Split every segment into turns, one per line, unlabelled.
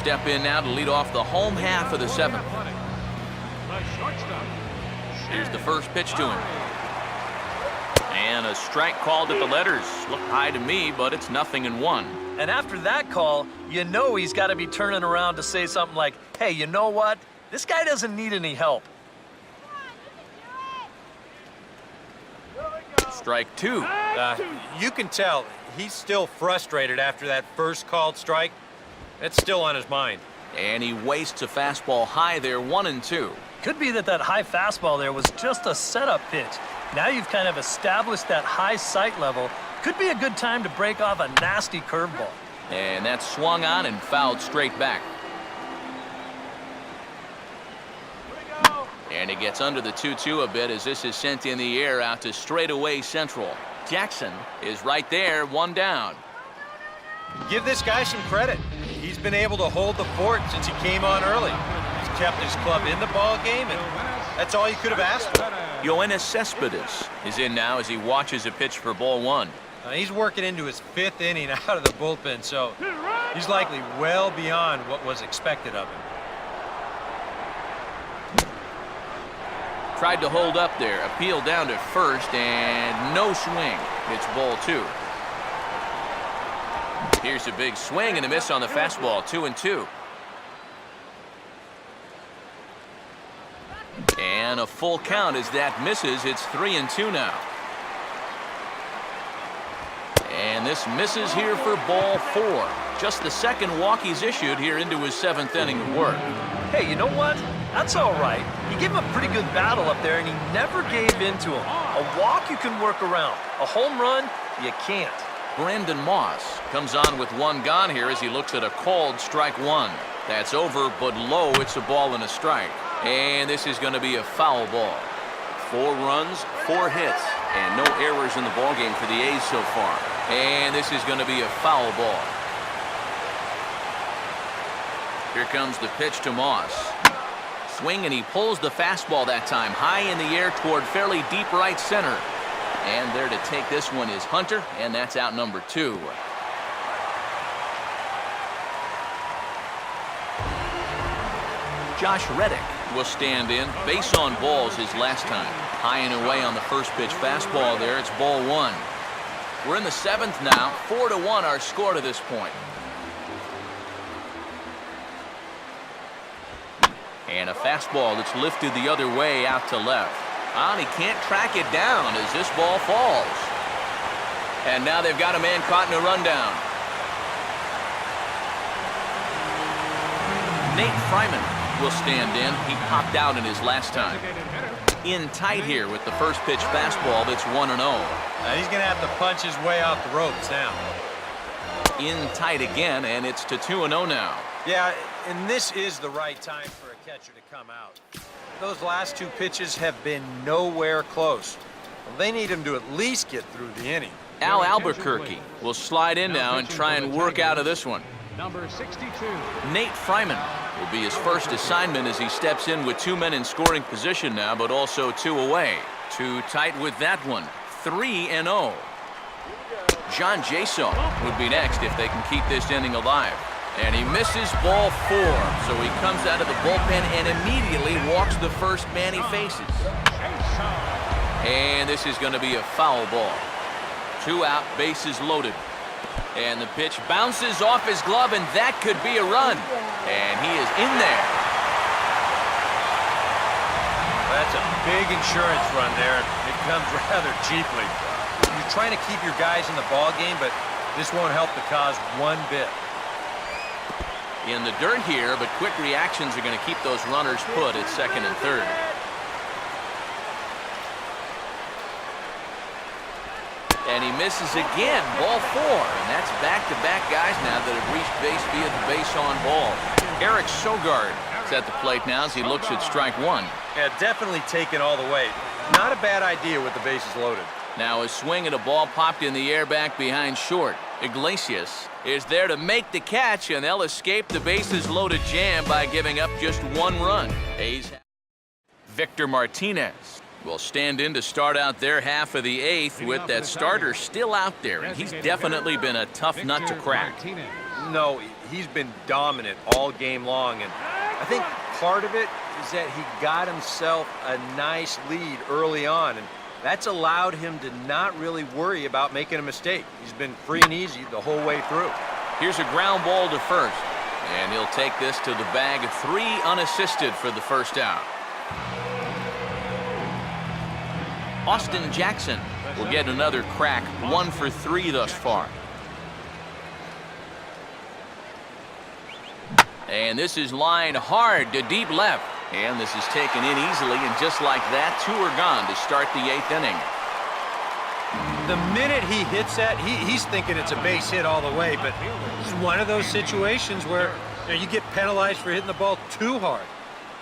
step in now to lead off the home half of the seventh. Here's the first pitch to him. And a strike called at the letters. Looked high to me, but it's 0-1.
And after that call, you know he's got to be turning around to say something like, hey, you know what? This guy doesn't need any help.
Strike two.
You can tell he's still frustrated after that first called strike. It's still on his mind.
And he wastes a fastball high there, 1-2.
Could be that high fastball there was just a setup pitch. Now you've kind of established that high sight level. Could be a good time to break off a nasty curveball.
And that's swung on and fouled straight back. And it gets under the 2-2 a bit as this is sent in the air out to straightaway central. Jackson is right there, one down.
Give this guy some credit. He's been able to hold the fort since he came on early. He's kept his club in the ball game, and that's all you could have asked for.
Yoenis Cespedes is in now as he watches a pitch for ball one.
He's working into his 5th inning out of the bullpen, so he's likely well beyond what was expected of him.
Tried to hold up there, appeal down to first, and no swing. It's ball two. Here's a big swing and a miss on the fastball, 2-2. And a full count as that misses. It's 3-2 now. And this misses here for ball four. Just the second walk he's issued here into his 7th inning of work.
Hey, you know what? That's all right. You gave him a pretty good battle up there, and he never gave in to him. A walk you can work around. A home run, you can't.
Brandon Moss comes on with one gone here as he looks at a called strike one. That's over, but low. It's a ball and a strike. And this is going to be a foul ball. 4 runs, 4 hits, and no errors in the ballgame for the A's so far. And this is going to be a foul ball. Here comes the pitch to Moss. Swing, and he pulls the fastball that time high in the air toward fairly deep right center. And there to take this one is Hunter, and that's out number 2. Josh Reddick will stand in. Base on balls his last time. High and away on the first pitch fastball there. It's ball 1. We're in the 7th now. 4-1 our score to this point. And a fastball that's lifted the other way out to left. And he can't track it down as this ball falls. And now they've got a man caught in a rundown. Nate Fryman will stand in. He popped out in his last time. In tight here with the first pitch fastball that's 1-0.
He's going to have to punch his way off the ropes now.
In tight again, and it's to 2-0 now.
Yeah, and this is the right time for a catcher to come out. Those last 2 pitches have been nowhere close. Well, they need him to at least get through the inning.
Al Albuquerque will slide in now and try and work out of this one.
Number 62.
Nate Fryman will be his first assignment as he steps in with 2 men in scoring position now, but also 2 away. Too tight with that one. 3-0. John Jason would be next if they can keep this inning alive. And he misses ball 4, so he comes out of the bullpen and immediately walks the first man he faces. And this is going to be a foul ball. 2 out, bases loaded. And the pitch bounces off his glove, and that could be a run. And he is in there.
That's a big insurance run there. It comes rather cheaply. You're trying to keep your guys in the ball game, but this won't help the cause one bit.
In the dirt here, but quick reactions are going to keep those runners put at second and third. And he misses again, ball 4. And that's back-to-back guys now that have reached base via the base on ball. Eric Sogard is at the plate now as he looks at strike 1.
Yeah, definitely taken all the way. Not a bad idea with the bases loaded.
Now a swing and a ball popped in the air back behind short. Iglesias is there to make the catch, and they'll escape the bases loaded jam by giving up just 1 run. A's Victor Martinez will stand in to start out their half of the 8th with that starter still out there, and he's definitely been a tough nut to crack.
No, he's been dominant all game long, and I think part of it is that he got himself a nice lead early on, and that's allowed him to not really worry about making a mistake. He's been free and easy the whole way through.
Here's a ground ball to first, and he'll take this to the bag. 3 unassisted for the first out. Austin Jackson will get another crack, 1 for 3 thus far. And this is lined hard to deep left. And this is taken in easily, and just like that, 2 are gone to start the 8th inning.
The minute he hits that, he's thinking it's a base hit all the way, but it's one of those situations where you get penalized for hitting the ball too hard.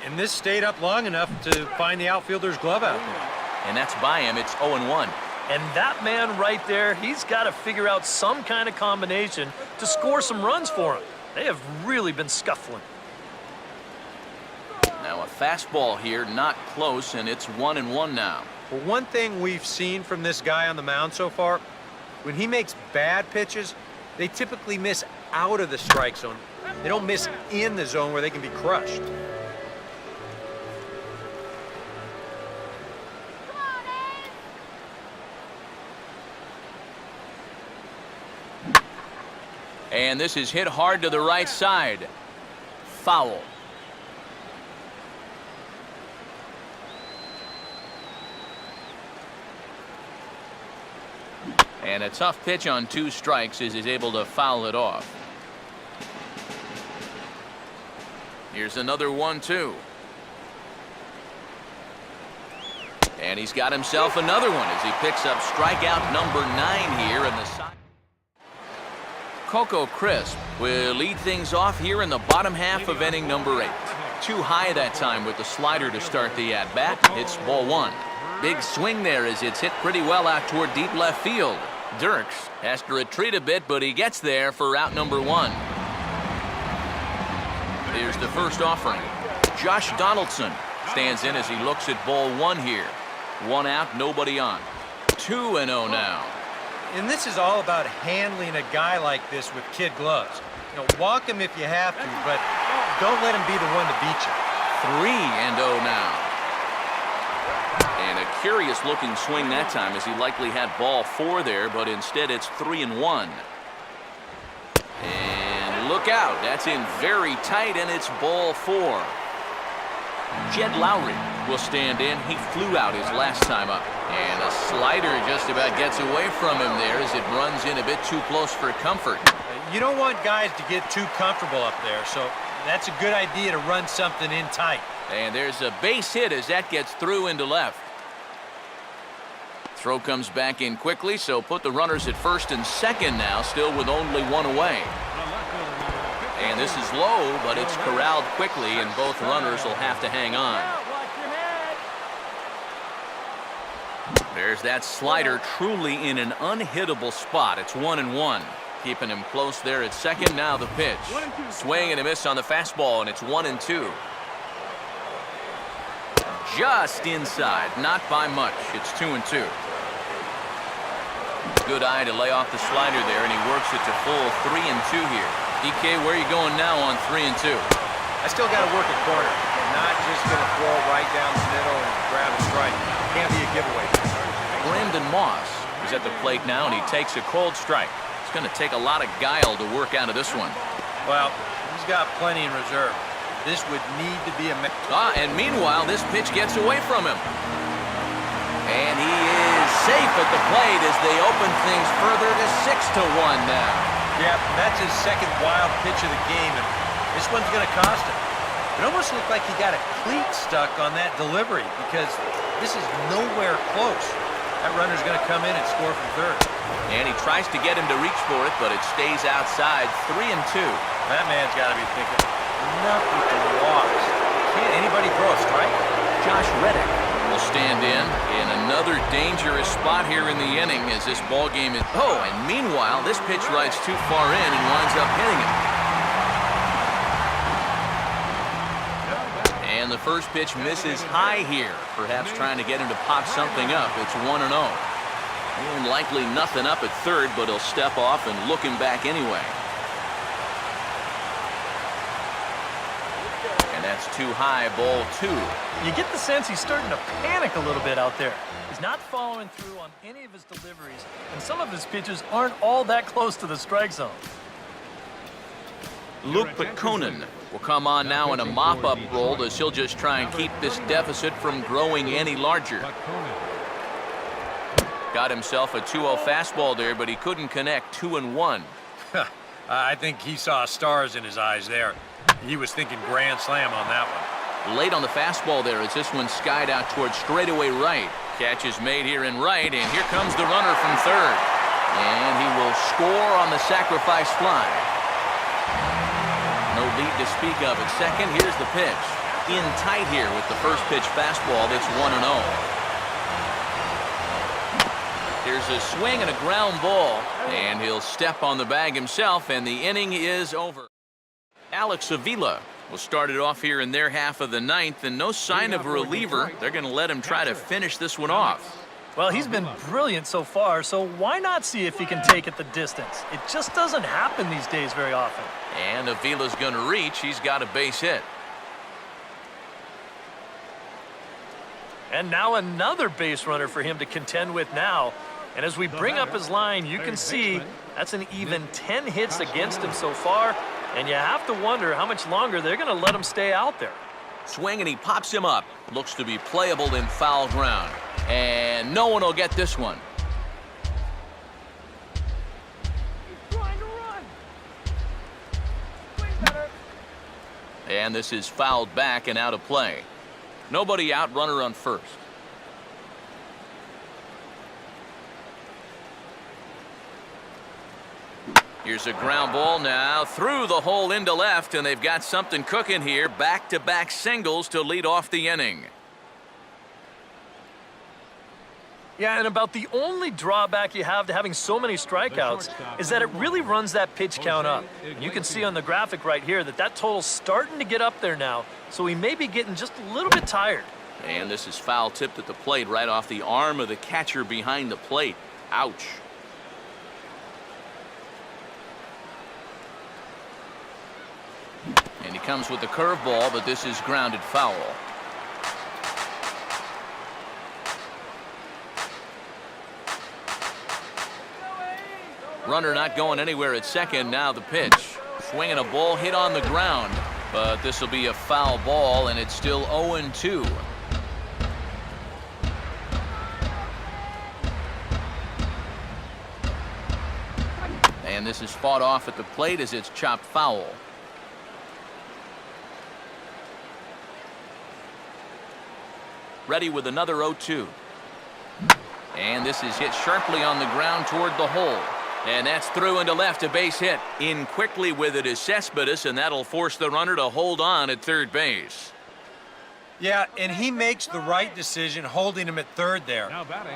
And this stayed up long enough to find the outfielder's glove out there.
And that's by him. It's 0-1.
And that man right there, he's got to figure out some kind of combination to score some runs for him. They have really been scuffling.
Now a fastball here, not close, and it's 1-1 now.
Well, one thing we've seen from this guy on the mound so far, when he makes bad pitches, they typically miss out of the strike zone. They don't miss in the zone where they can be crushed.
And this is hit hard to the right side. Foul. And a tough pitch on 2 strikes as he's able to foul it off. Here's another 1-2. And he's got himself another one as he picks up strikeout number 9 here in the side. Coco Crisp will lead things off here in the bottom half of inning number 8. Too high that time with the slider to start the at-bat. It's ball 1. Big swing there as it's hit pretty well out toward deep left field. Dirks has to retreat a bit, but he gets there for out number 1. Here's the first offering. Josh Donaldson stands in as he looks at ball 1 here. 1 out, nobody on. 2-0 now.
And this is all about handling a guy like this with kid gloves. Walk him if you have to, but don't let him be the one to beat you.
3-0 now. And a curious looking swing that time as he likely had ball 4 there, but instead it's 3-1. And look out, that's in very tight, and it's ball 4. Jed Lowry will stand in. He flew out his last time up. And a slider just about gets away from him there as it runs in a bit too close for comfort.
You don't want guys to get too comfortable up there, so that's a good idea to run something in tight.
And there's a base hit as that gets through into left. Throw comes back in quickly, so put the runners at first and second now, still with only 1 away. And this is low, but it's corralled quickly, and both runners will have to hang on. There's that slider truly in an unhittable spot. It's 1-1. Keeping him close there at second. Now the pitch. Swing and a miss on the fastball, and it's 1-2. Just inside, not by much. It's 2-2. Good eye to lay off the slider there, and he works it to full 3-2 here. DK, where are you going now on 3-2?
I still got to work a corner. I'm not just going to throw right down the middle and grab a strike. Can't be a giveaway.
Brandon Moss is at the plate now, and he takes a cold strike. It's going to take a lot of guile to work out of this one.
Well, he's got plenty in reserve. This would need to be a...
And meanwhile, this pitch gets away from him. And he is safe at the plate as they open things further to 6-1 now.
Yeah, that's his second wild pitch of the game, and this one's going to cost him. It almost looked like he got a cleat stuck on that delivery because this is nowhere close. That runner's going to come in and score from third.
And he tries to get him to reach for it, but it stays outside. 3-2.
That man's got to be thinking, enough with the walks. Can't anybody throw a strike?
Josh Reddick will stand in another dangerous spot here in the inning as this ball game is... Oh, and meanwhile, this pitch rides too far in and winds up hitting him. And the first pitch misses high here, perhaps trying to get him to pop something up. It's 1-0. And likely nothing up at third, but he'll step off and look him back anyway. That's too high, ball 2.
You get the sense he's starting to panic a little bit out there. He's not following through on any of his deliveries, and some of his pitches aren't all that close to the strike zone.
Luke Pekonen will come on now in a mop-up role as he'll just try and keep this deficit from growing any larger. Got himself a 2-0 fastball there, but he couldn't connect. 2-1.
I think he saw stars in his eyes there. He was thinking grand slam on that one.
Late on the fastball there as this one skied out towards straightaway right. Catch is made here in right, and here comes the runner from third. And he will score on the sacrifice fly. No lead to speak of at second. Here's the pitch. In tight here with the first pitch fastball. That's 1-0. Here's a swing and a ground ball, and he'll step on the bag himself, and the inning is over. Alex Avila will start it off here in their half of the ninth, and no sign of a reliever. They're going to let him try to finish this one off.
Well, he's been brilliant so far, so why not see if he can take it the distance? It just doesn't happen these days very often.
And Avila's going to reach. He's got a base hit.
And now another base runner for him to contend with now. And as we bring up his line, you can see that's an even 10 hits against him so far. And you have to wonder how much longer they're going to let him stay out there.
Swing, and he pops him up. Looks to be playable in foul ground. And no one will get this one.
He's trying to run. Way better.
And this is fouled back and out of play. Nobody out, runner on first. Here's a ground ball now through the hole into left, and they've got something cooking here. Back-to-back singles to lead off the inning.
Yeah, and about the only drawback you have to having so many strikeouts is that it really runs that pitch count up. You can see on the graphic right here that that total's starting to get up there now, so he may be getting just a little bit tired.
And this is foul tipped at the plate right off the arm of the catcher behind the plate. Ouch. And he comes with the curveball, but this is grounded foul. Runner not going anywhere at second. Now the pitch. Swinging a ball hit on the ground, but this will be a foul ball, and it's still 0-2. And this is fought off at the plate as it's chopped foul. Ready with another 0-2. And this is hit sharply on the ground toward the hole. And that's through into left, a base hit. In quickly with it is Cespedes, and that'll force the runner to hold on at third base.
Yeah, and he makes the right decision holding him at third there.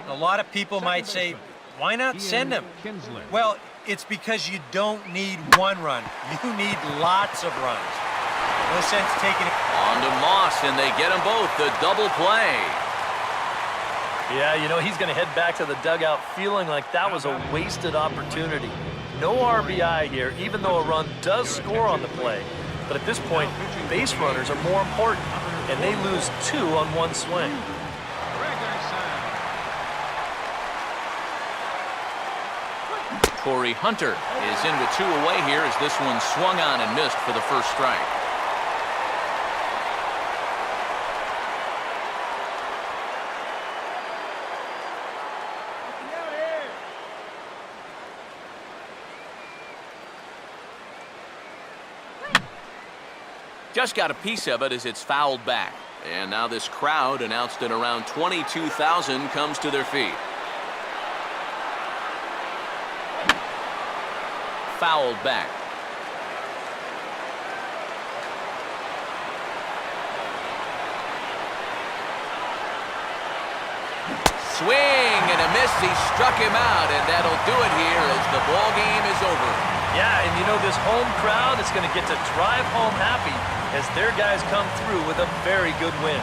A lot of people might say, why not send him? Well, it's because you don't need one run. You need lots of runs. No sense taking it.
On to Moss, and they get them both. The double play.
Yeah, you know, he's going to head back to the dugout feeling like that was a wasted opportunity. No RBI here, even though a run does score on the play. But at this point, base runners are more important, and they lose 2 on one swing.
Corey Hunter is in with 2 away here as this one swung on and missed for the first strike. Just got a piece of it as it's fouled back. And now this crowd, announced at around 22,000, comes to their feet. Fouled back. Swing and a miss. He struck him out, and that'll do it here as the ball game is over.
Yeah, and you know this home crowd is going to get to drive home happy as their guys come through with a very good win.